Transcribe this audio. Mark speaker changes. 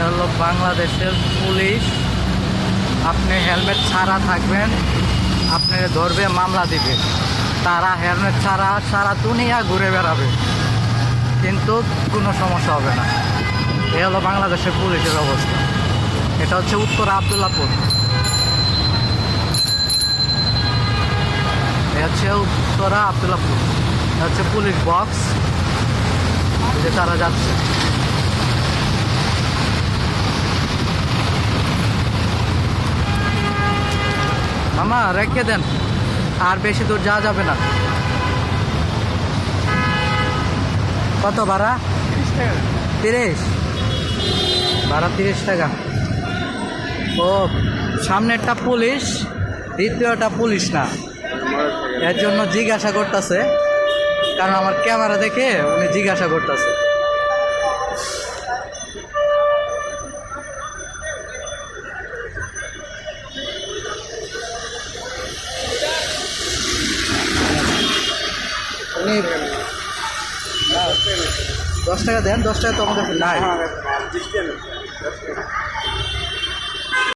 Speaker 1: হলো বাংলাদেশের পুলিশ। আপনি হেলমেট ছাড়া থাকবেন, আপনাকে ধরবে, মামলা দিবে। তারা হেলমেট ছাড়া সারা দুনিয়া ঘুরে বেড়াবে, কিন্তু কোনো সমস্যা হবে না। এ হলো বাংলাদেশের পুলিশের অবস্থা। এটা হচ্ছে উত্তর আবদুল্লাপুর। এ হচ্ছে উত্তরা আবদুল্লাপুর। এটা হচ্ছে পুলিশ বক্স, যে তারা যাচ্ছে। মামা রেখে দেন, আর বেশি দূর যাওয়া যাবে না। কত ভাড়া? 30 ভাড়া 30 টাকা। ও, সামনেরটা পুলিশ, দ্বিতীয়টা পুলিশ না, এর জন্য জিজ্ঞাসা করতেছে। কারণ আমার ক্যামেরা দেখে উনি জিজ্ঞাসা করতেছে। উনি 10 টাকা দেন, 10 টাকা তো আমার কাছে নাই।